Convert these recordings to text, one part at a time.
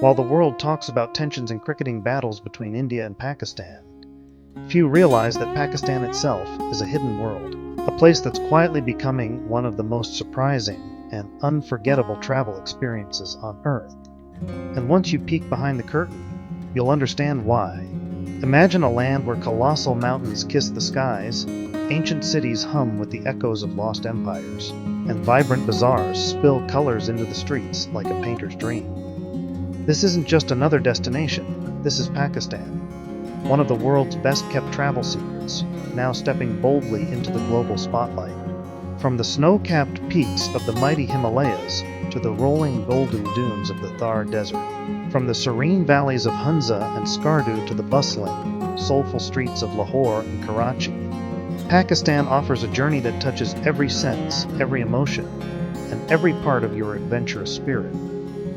While the world talks about tensions and cricketing battles between India and Pakistan, few realize that Pakistan itself is a hidden world, a place that's quietly becoming one of the most surprising and unforgettable travel experiences on Earth. And once you peek behind the curtain, you'll understand why. Imagine a land where colossal mountains kiss the skies, ancient cities hum with the echoes of lost empires, and vibrant bazaars spill colors into the streets like a painter's dream. This isn't just another destination, this is Pakistan, one of the world's best-kept travel secrets, now stepping boldly into the global spotlight. From the snow-capped peaks of the mighty Himalayas to the rolling golden dunes of the Thar Desert, from the serene valleys of Hunza and Skardu to the bustling, soulful streets of Lahore and Karachi, Pakistan offers a journey that touches every sense, every emotion, and every part of your adventurous spirit.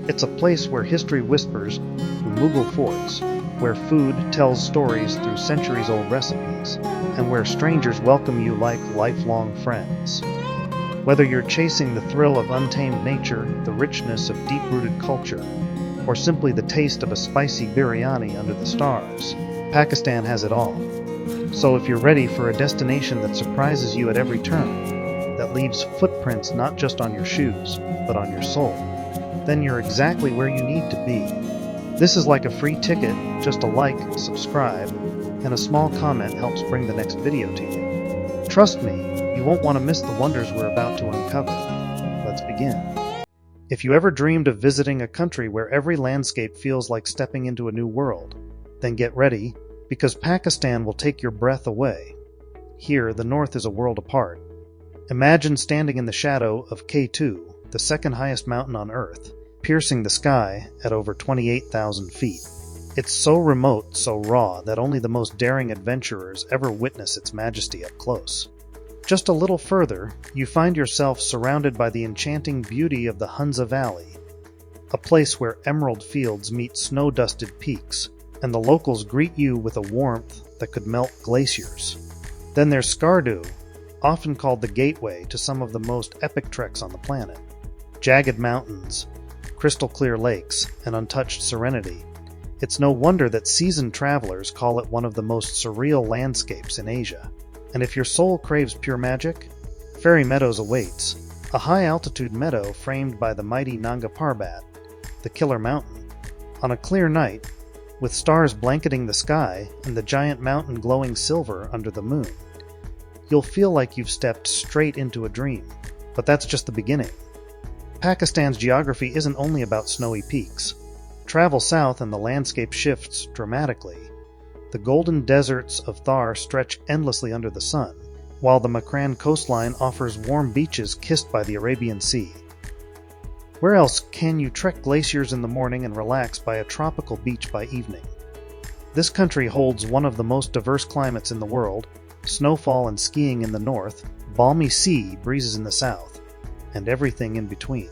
It's a place where history whispers through Mughal forts, where food tells stories through centuries-old recipes, and where strangers welcome you like lifelong friends. Whether you're chasing the thrill of untamed nature, the richness of deep-rooted culture, or simply the taste of a spicy biryani under the stars, Pakistan has it all. So if you're ready for a destination that surprises you at every turn, that leaves footprints not just on your shoes, but on your soul, then you're exactly where you need to be. This is like a free ticket, just a like, subscribe, and a small comment helps bring the next video to you. Trust me, you won't want to miss the wonders we're about to uncover. Let's begin. If you ever dreamed of visiting a country where every landscape feels like stepping into a new world, then get ready, because Pakistan will take your breath away. Here, the north is a world apart. Imagine standing in the shadow of K2, the second highest mountain on Earth, piercing the sky at over 28,000 feet. It's so remote, so raw, that only the most daring adventurers ever witness its majesty up close. Just a little further, you find yourself surrounded by the enchanting beauty of the Hunza Valley, a place where emerald fields meet snow-dusted peaks, and the locals greet you with a warmth that could melt glaciers. Then there's Skardu, often called the gateway to some of the most epic treks on the planet. Jagged mountains, crystal-clear lakes, and untouched serenity. It's no wonder that seasoned travelers call it one of the most surreal landscapes in Asia. And if your soul craves pure magic, Fairy Meadows awaits, a high-altitude meadow framed by the mighty Nanga Parbat, the killer mountain. On a clear night, with stars blanketing the sky and the giant mountain glowing silver under the moon, you'll feel like you've stepped straight into a dream. But that's just the beginning. Pakistan's geography isn't only about snowy peaks. Travel south and the landscape shifts dramatically. The golden deserts of Thar stretch endlessly under the sun, while the Makran coastline offers warm beaches kissed by the Arabian Sea. Where else can you trek glaciers in the morning and relax by a tropical beach by evening? This country holds one of the most diverse climates in the world, snowfall and skiing in the north, balmy sea breezes in the south, and everything in between.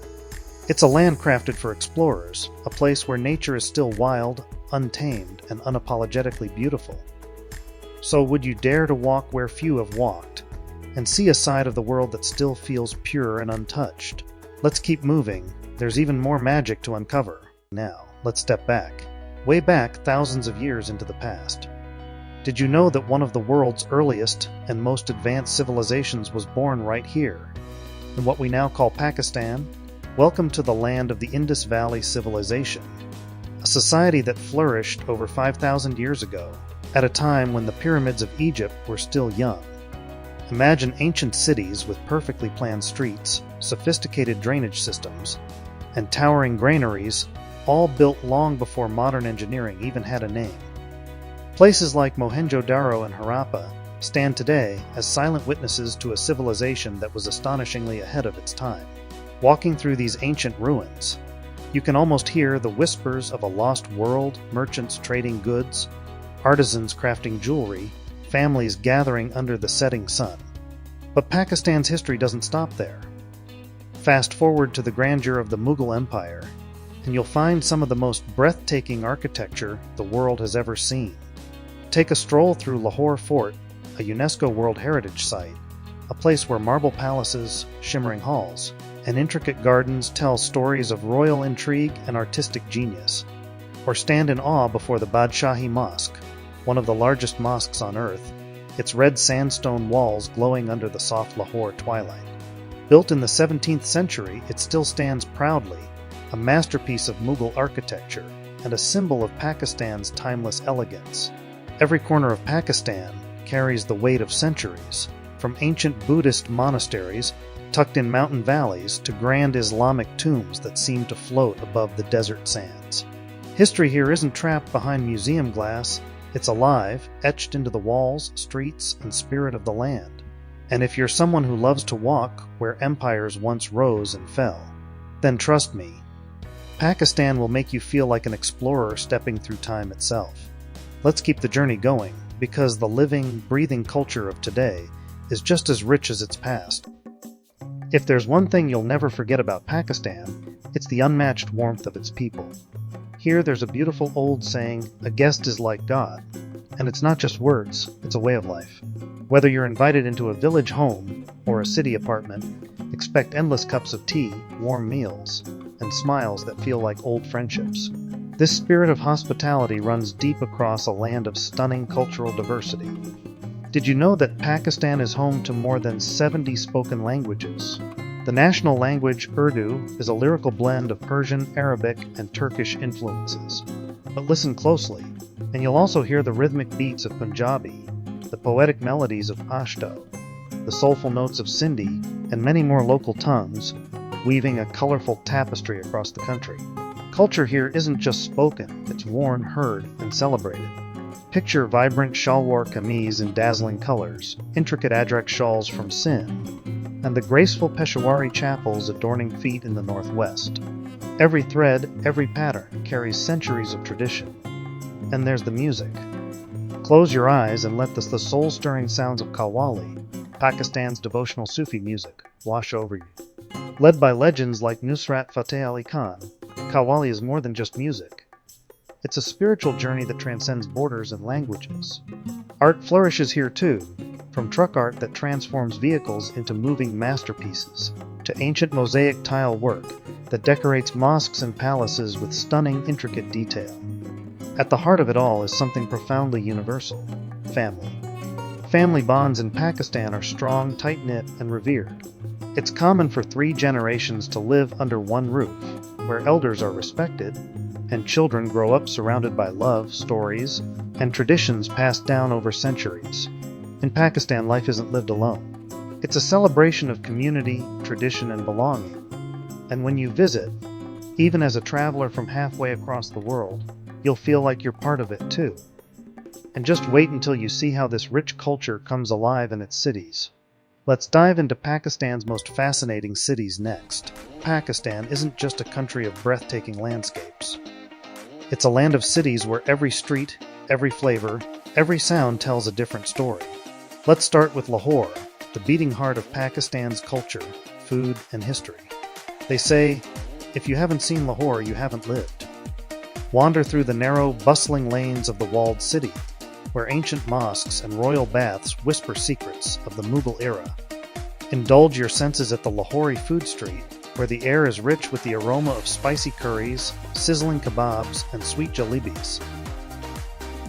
It's a land crafted for explorers, a place where nature is still wild, untamed, and unapologetically beautiful. So would you dare to walk where few have walked, and see a side of the world that still feels pure and untouched? Let's keep moving. There's even more magic to uncover. Now, let's step back. Way back thousands of years into the past. Did you know that one of the world's earliest and most advanced civilizations was born right here, in what we now call Pakistan? Welcome to the land of the Indus Valley Civilization, a society that flourished over 5,000 years ago, at a time when the pyramids of Egypt were still young. Imagine ancient cities with perfectly planned streets, sophisticated drainage systems, and towering granaries, all built long before modern engineering even had a name. Places like Mohenjo-Daro and Harappa stand today as silent witnesses to a civilization that was astonishingly ahead of its time. Walking through these ancient ruins, you can almost hear the whispers of a lost world, merchants trading goods, artisans crafting jewelry, families gathering under the setting sun. But Pakistan's history doesn't stop there. Fast forward to the grandeur of the Mughal Empire, and you'll find some of the most breathtaking architecture the world has ever seen. Take a stroll through Lahore Fort, a UNESCO World Heritage Site, a place where marble palaces, shimmering halls, and intricate gardens tell stories of royal intrigue and artistic genius. Or stand in awe before the Badshahi Mosque, one of the largest mosques on earth, its red sandstone walls glowing under the soft Lahore twilight. Built in the 17th century, it still stands proudly, a masterpiece of Mughal architecture and a symbol of Pakistan's timeless elegance. Every corner of Pakistan carries the weight of centuries, from ancient Buddhist monasteries tucked in mountain valleys to grand Islamic tombs that seem to float above the desert sands. History here isn't trapped behind museum glass, it's alive, etched into the walls, streets, and spirit of the land. And if you're someone who loves to walk where empires once rose and fell, then trust me, Pakistan will make you feel like an explorer stepping through time itself. Let's keep the journey going, because the living, breathing culture of today is just as rich as its past. If there's one thing you'll never forget about Pakistan, it's the unmatched warmth of its people. Here there's a beautiful old saying, "A guest is like God." And it's not just words, it's a way of life. Whether you're invited into a village home or a city apartment, expect endless cups of tea, warm meals, and smiles that feel like old friendships. This spirit of hospitality runs deep across a land of stunning cultural diversity. Did you know that Pakistan is home to more than 70 spoken languages? The national language, Urdu, is a lyrical blend of Persian, Arabic, and Turkish influences. But listen closely, and you'll also hear the rhythmic beats of Punjabi, the poetic melodies of Pashto, the soulful notes of Sindhi, and many more local tongues, weaving a colorful tapestry across the country. Culture here isn't just spoken, it's worn, heard, and celebrated. Picture vibrant shalwar kameez in dazzling colors, intricate ajrak shawls from Sindh, and the graceful Peshawari chapels adorning feet in the northwest. Every thread, every pattern carries centuries of tradition. And there's the music. Close your eyes and let the soul-stirring sounds of Qawwali, Pakistan's devotional Sufi music, wash over you. Led by legends like Nusrat Fateh Ali Khan, Qawwali is more than just music. It's a spiritual journey that transcends borders and languages. Art flourishes here too, from truck art that transforms vehicles into moving masterpieces, to ancient mosaic tile work that decorates mosques and palaces with stunning, intricate detail. At the heart of it all is something profoundly universal: family. Family bonds in Pakistan are strong, tight-knit, and revered. It's common for 3 generations to live under one roof, where elders are respected, and children grow up surrounded by love, stories, and traditions passed down over centuries. In Pakistan, life isn't lived alone. It's a celebration of community, tradition, and belonging. And when you visit, even as a traveler from halfway across the world, you'll feel like you're part of it too. And just wait until you see how this rich culture comes alive in its cities. Let's dive into Pakistan's most fascinating cities next. Pakistan isn't just a country of breathtaking landscapes. It's a land of cities where every street, every flavor, every sound tells a different story. Let's start with Lahore, the beating heart of Pakistan's culture, food, and history. They say, if you haven't seen Lahore, you haven't lived. Wander through the narrow, bustling lanes of the walled city, where ancient mosques and royal baths whisper secrets of the Mughal era. Indulge your senses at the Lahori food street, where the air is rich with the aroma of spicy curries, sizzling kebabs, and sweet jalebis.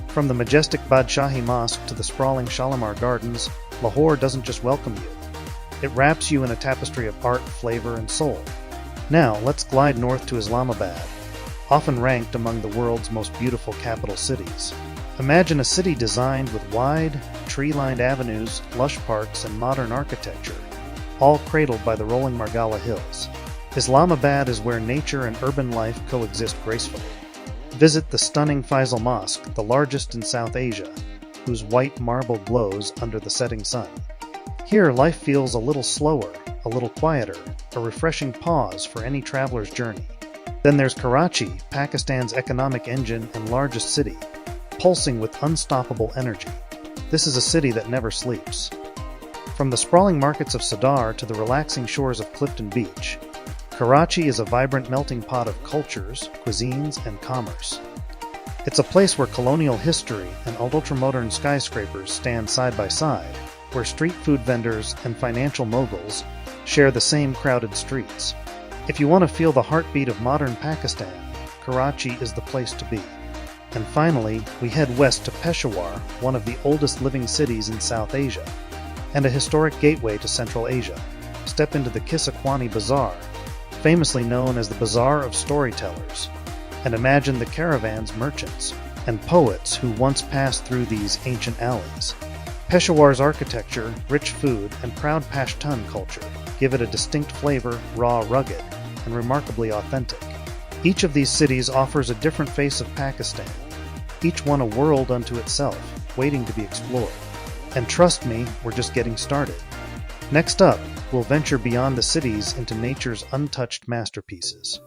From the majestic Badshahi Mosque to the sprawling Shalimar Gardens, Lahore doesn't just welcome you. It wraps you in a tapestry of art, flavor, and soul. Now, let's glide north to Islamabad, often ranked among the world's most beautiful capital cities. Imagine a city designed with wide, tree-lined avenues, lush parks, and modern architecture, all cradled by the rolling Margala Hills. Islamabad is where nature and urban life coexist gracefully. Visit the stunning Faisal Mosque, the largest in South Asia, whose white marble glows under the setting sun. Here, life feels a little slower, a little quieter, a refreshing pause for any traveler's journey. Then there's Karachi, Pakistan's economic engine and largest city, pulsing with unstoppable energy. This is a city that never sleeps. From the sprawling markets of Sadar to the relaxing shores of Clifton Beach, Karachi is a vibrant melting pot of cultures, cuisines, and commerce. It's a place where colonial history and ultra-modern skyscrapers stand side by side, where street food vendors and financial moguls share the same crowded streets. If you want to feel the heartbeat of modern Pakistan, Karachi is the place to be. And finally, we head west to Peshawar, one of the oldest living cities in South Asia, and a historic gateway to Central Asia. Step into the Kissakwani Bazaar, famously known as the Bazaar of Storytellers, and imagine the caravans, merchants, and poets who once passed through these ancient alleys. Peshawar's architecture, rich food, and proud Pashtun culture give it a distinct flavor, raw, rugged, and remarkably authentic. Each of these cities offers a different face of Pakistan, each one a world unto itself, waiting to be explored. And trust me, we're just getting started. Next up, we'll venture beyond the cities into nature's untouched masterpieces.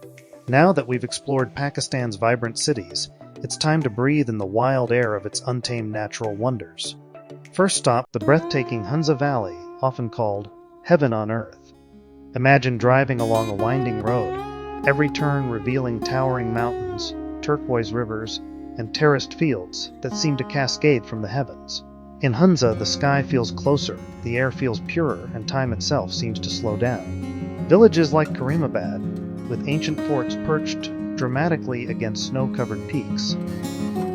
Now that we've explored Pakistan's vibrant cities, it's time to breathe in the wild air of its untamed natural wonders. First stop, the breathtaking Hunza Valley, often called Heaven on Earth. Imagine driving along a winding road, every turn revealing towering mountains, turquoise rivers, and terraced fields that seem to cascade from the heavens. In Hunza, the sky feels closer, the air feels purer, and time itself seems to slow down. Villages like Karimabad, with ancient forts perched dramatically against snow-covered peaks,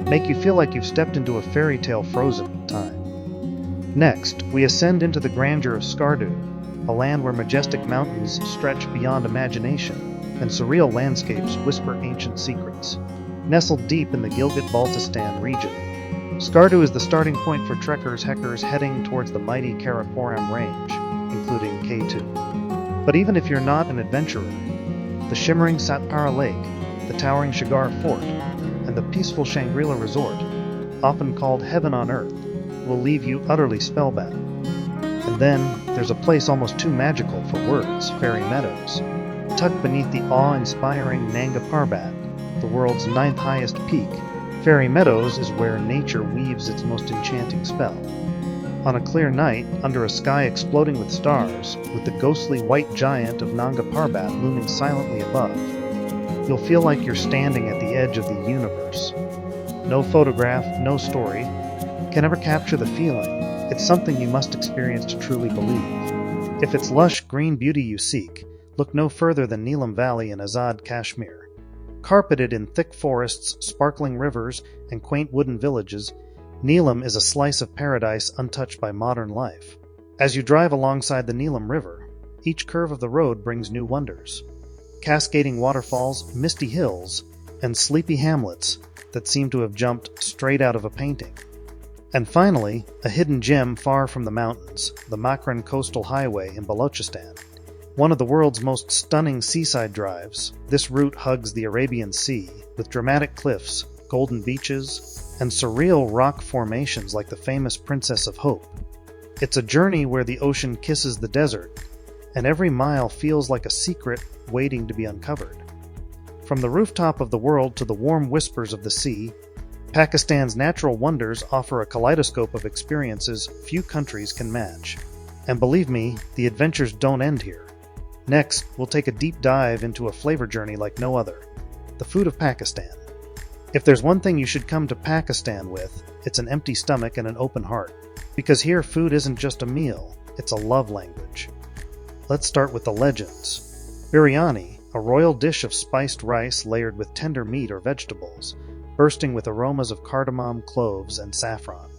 make you feel like you've stepped into a fairy tale frozen in time. Next, we ascend into the grandeur of Skardu, a land where majestic mountains stretch beyond imagination, and surreal landscapes whisper ancient secrets. Nestled deep in the Gilgit-Baltistan region, Skardu is the starting point for trekkers-heckers heading towards the mighty Karakoram range, including K2. But even if you're not an adventurer, the shimmering Satpara Lake, the towering Shigar Fort, and the peaceful Shangri-La Resort, often called Heaven on Earth, will leave you utterly spellbound. And then, there's a place almost too magical for words, Fairy Meadows. Tucked beneath the awe-inspiring Nanga Parbat, the world's 9th highest peak, Fairy Meadows is where nature weaves its most enchanting spell. On a clear night, under a sky exploding with stars, with the ghostly white giant of Nanga Parbat looming silently above, you'll feel like you're standing at the edge of the universe. No photograph, no story can ever capture the feeling. It's something you must experience to truly believe. If it's lush green beauty you seek, look no further than Neelam Valley in Azad, Kashmir. Carpeted in thick forests, sparkling rivers, and quaint wooden villages, Neelam is a slice of paradise untouched by modern life. As you drive alongside the Neelam River, each curve of the road brings new wonders. Cascading waterfalls, misty hills, and sleepy hamlets that seem to have jumped straight out of a painting. And finally, a hidden gem far from the mountains, the Makran Coastal Highway in Balochistan. One of the world's most stunning seaside drives, this route hugs the Arabian Sea, with dramatic cliffs, golden beaches, and surreal rock formations like the famous Princess of Hope. It's a journey where the ocean kisses the desert, and every mile feels like a secret waiting to be uncovered. From the rooftop of the world to the warm whispers of the sea, Pakistan's natural wonders offer a kaleidoscope of experiences few countries can match. And believe me, the adventures don't end here. Next, we'll take a deep dive into a flavor journey like no other, the food of Pakistan. If there's one thing you should come to Pakistan with, it's an empty stomach and an open heart. Because here, food isn't just a meal, it's a love language. Let's start with the legends. Biryani, a royal dish of spiced rice layered with tender meat or vegetables, bursting with aromas of cardamom, cloves, and saffron.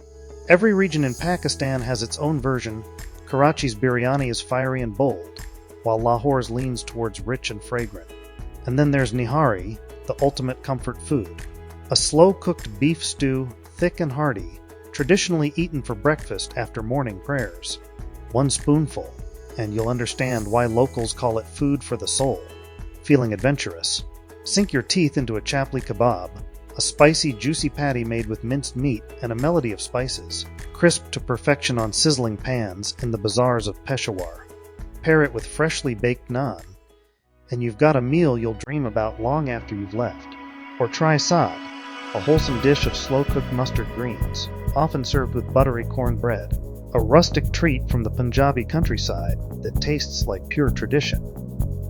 Every region in Pakistan has its own version. Karachi's biryani is fiery and bold, while Lahore's leans towards rich and fragrant. And then there's Nihari, the ultimate comfort food. A slow-cooked beef stew, thick and hearty, traditionally eaten for breakfast after morning prayers. One spoonful, and you'll understand why locals call it food for the soul. Feeling adventurous? Sink your teeth into a Chapli Kebab, a spicy, juicy patty made with minced meat and a melody of spices, crisped to perfection on sizzling pans in the bazaars of Peshawar. Pair it with freshly baked naan, and you've got a meal you'll dream about long after you've left. Or try saag, a wholesome dish of slow-cooked mustard greens, often served with buttery cornbread, a rustic treat from the Punjabi countryside that tastes like pure tradition.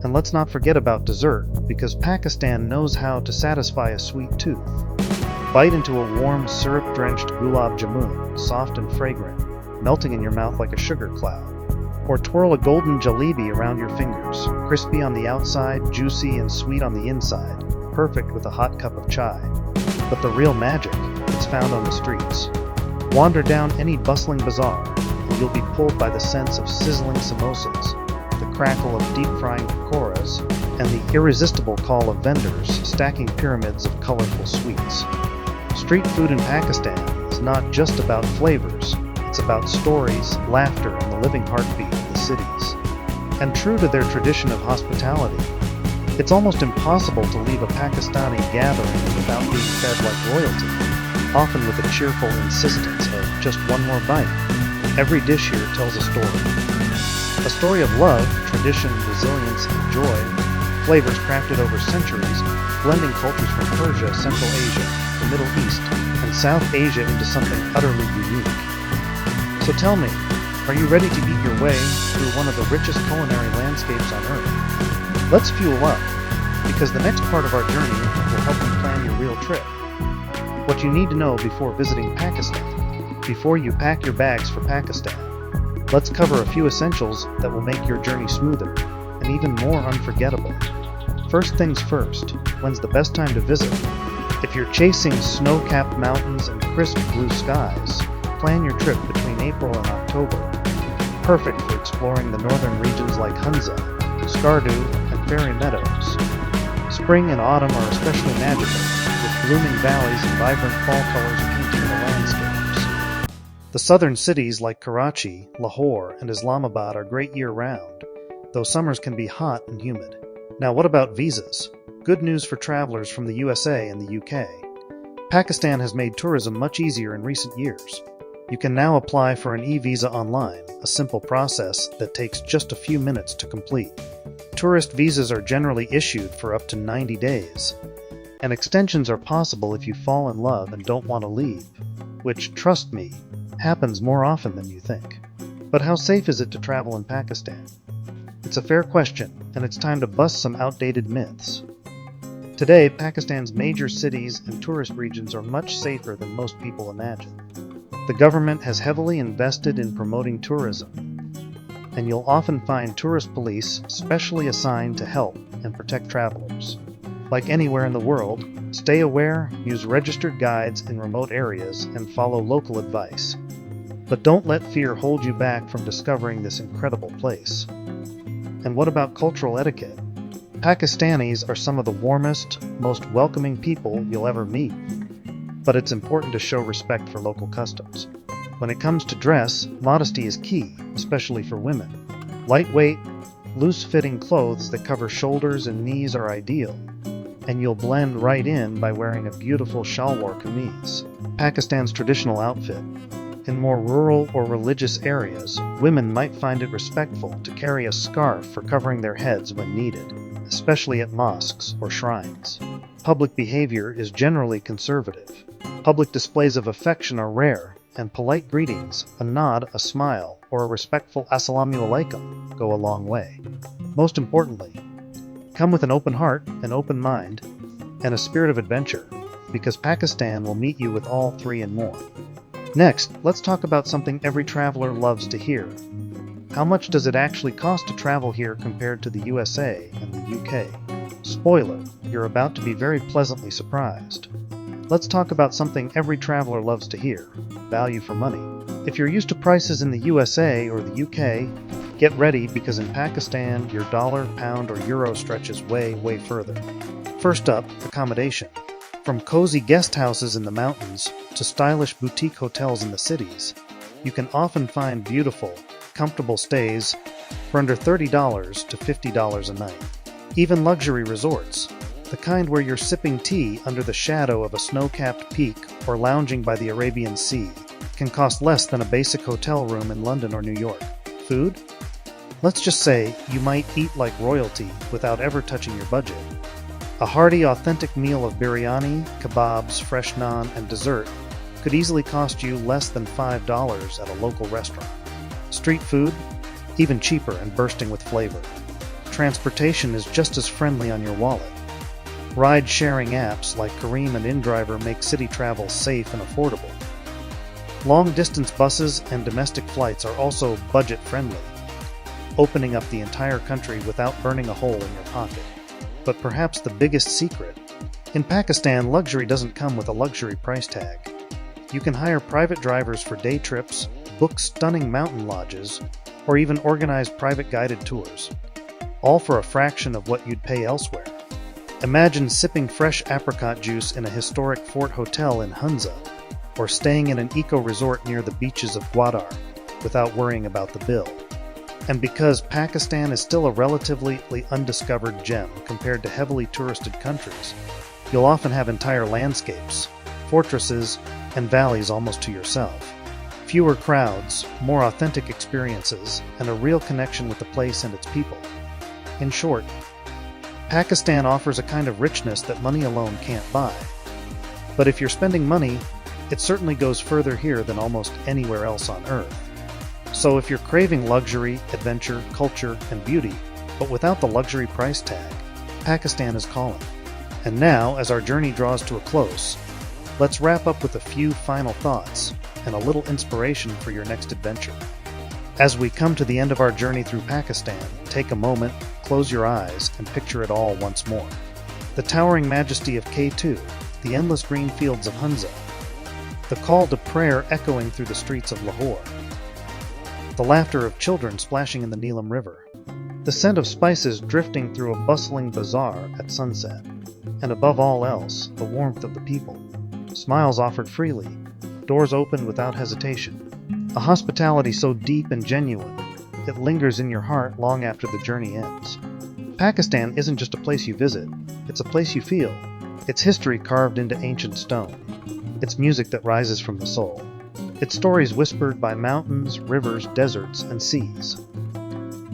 And let's not forget about dessert, because Pakistan knows how to satisfy a sweet tooth. Bite into a warm, syrup-drenched gulab jamun, soft and fragrant, melting in your mouth like a sugar cloud. Or twirl a golden jalebi around your fingers, crispy on the outside, juicy and sweet on the inside. perfect with a hot cup of chai. But the real magic is found on the streets. Wander down any bustling bazaar, and you'll be pulled by the sense of sizzling samosas, the crackle of deep-frying pakoras, and the irresistible call of vendors stacking pyramids of colorful sweets. Street food in Pakistan is not just about flavors, it's about stories, laughter, and the living heartbeat of the cities. And true to their tradition of hospitality, it's almost impossible to leave a Pakistani gathering without being fed like royalty, often with a cheerful insistence of just one more bite. Every dish here tells a story. A story of love, tradition, resilience, and joy, flavors crafted over centuries, blending cultures from Persia, Central Asia, the Middle East, and South Asia into something utterly unique. So tell me, are you ready to eat your way through one of the richest culinary landscapes on Earth? Let's fuel up, because the next part of our journey will help you plan your real trip. What you need to know before visiting Pakistan, before you pack your bags for Pakistan. Let's cover a few essentials that will make your journey smoother and even more unforgettable. First things first, when's the best time to visit? If you're chasing snow-capped mountains and crisp blue skies, plan your trip between April and October. Perfect for exploring the northern regions like Hunza, Skardu, and Fairy Meadows. Spring and autumn are especially magical, with blooming valleys and vibrant fall colors painting the landscapes. The southern cities like Karachi, Lahore, and Islamabad are great year-round, though summers can be hot and humid. Now what about visas? Good news for travelers from the USA and the UK. Pakistan has made tourism much easier in recent years. You can now apply for an e-visa online, a simple process that takes just a few minutes to complete. Tourist visas are generally issued for up to 90 days, and extensions are possible if you fall in love and don't want to leave, which, trust me, happens more often than you think. But how safe is it to travel in Pakistan? It's a fair question, and it's time to bust some outdated myths. Today, Pakistan's major cities and tourist regions are much safer than most people imagine. The government has heavily invested in promoting tourism, and you'll often find tourist police specially assigned to help and protect travelers. Like anywhere in the world, stay aware, use registered guides in remote areas, and follow local advice. But don't let fear hold you back from discovering this incredible place. And what about cultural etiquette? Pakistanis are some of the warmest, most welcoming people you'll ever meet. But it's important to show respect for local customs. When it comes to dress, modesty is key, especially for women. Lightweight, loose-fitting clothes that cover shoulders and knees are ideal, and you'll blend right in by wearing a beautiful shalwar kameez, Pakistan's traditional outfit. In more rural or religious areas, women might find it respectful to carry a scarf for covering their heads when needed, especially at mosques or shrines. Public behavior is generally conservative. Public displays of affection are rare, and polite greetings, a nod, a smile, or a respectful assalamu alaikum go a long way. Most importantly, come with an open heart, an open mind, and a spirit of adventure, because Pakistan will meet you with all three and more. Next, let's talk about something every traveler loves to hear. How much does it actually cost to travel here compared to the USA and the UK? Spoiler, you're about to be very pleasantly surprised. Let's talk about something every traveler loves to hear: value for money. If you're used to prices in the USA or the UK, get ready, because in Pakistan, your dollar, pound, or euro stretches way, way further. First up, accommodation. From cozy guest houses in the mountains to stylish boutique hotels in the cities, you can often find beautiful, comfortable stays for under $30 to $50 a night. Even luxury resorts, the kind where you're sipping tea under the shadow of a snow-capped peak or lounging by the Arabian Sea, can cost less than a basic hotel room in London or New York. Food? Let's just say you might eat like royalty without ever touching your budget. A hearty, authentic meal of biryani, kebabs, fresh naan, and dessert could easily cost you less than $5 at a local restaurant. Street food? Even cheaper and bursting with flavor. Transportation is just as friendly on your wallet. Ride-sharing apps like Careem and InDriver make city travel safe and affordable. Long-distance buses and domestic flights are also budget-friendly, opening up the entire country without burning a hole in your pocket. But perhaps the biggest secret, In Pakistan, luxury doesn't come with a luxury price tag. You can hire private drivers for day trips, book stunning mountain lodges, or even organize private guided tours, all for a fraction of what you'd pay elsewhere. Imagine sipping fresh apricot juice in a historic fort hotel in Hunza, or staying in an eco-resort near the beaches of Gwadar without worrying about the bill. And because Pakistan is still a relatively undiscovered gem compared to heavily touristed countries, you'll often have entire landscapes, fortresses, and valleys almost to yourself. Fewer crowds, more authentic experiences, and a real connection with the place and its people. In short, Pakistan offers a kind of richness that money alone can't buy. But if you're spending money, it certainly goes further here than almost anywhere else on Earth. So if you're craving luxury, adventure, culture, and beauty, but without the luxury price tag, Pakistan is calling. And now, as our journey draws to a close, let's wrap up with a few final thoughts and a little inspiration for your next adventure. As we come to the end of our journey through Pakistan, take a moment, close your eyes, and picture it all once more. The towering majesty of K2, the endless green fields of Hunza, the call to prayer echoing through the streets of Lahore, the laughter of children splashing in the Neelam River, the scent of spices drifting through a bustling bazaar at sunset, and above all else, the warmth of the people. Smiles offered freely, doors opened without hesitation, a hospitality so deep and genuine, it lingers in your heart long after the journey ends. Pakistan isn't just a place you visit, it's a place you feel. Its history carved into ancient stone, its music that rises from the soul, its stories whispered by mountains, rivers, deserts, and seas.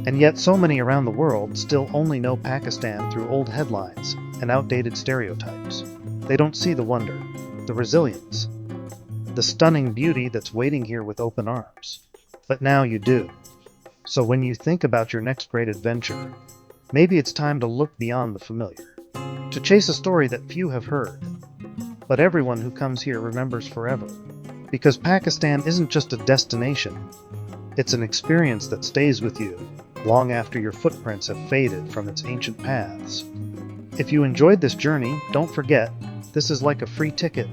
And yet so many around the world still only know Pakistan through old headlines and outdated stereotypes. They don't see the wonder, the resilience, the stunning beauty that's waiting here with open arms. But now you do. So when you think about your next great adventure, maybe it's time to look beyond the familiar, to chase a story that few have heard, but everyone who comes here remembers forever. Because Pakistan isn't just a destination, it's an experience that stays with you long after your footprints have faded from its ancient paths. If you enjoyed this journey, don't forget, this is like a free ticket.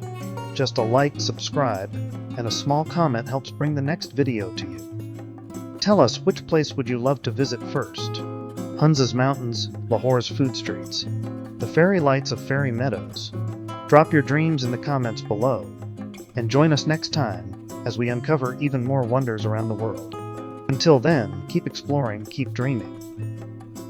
Just a like, subscribe, and a small comment helps bring the next video to you. Tell us, which place would you love to visit first? Hunza's mountains, Lahore's food streets, the fairy lights of Fairy Meadows. Drop your dreams in the comments below, and join us next time as we uncover even more wonders around the world. Until then, keep exploring, keep dreaming.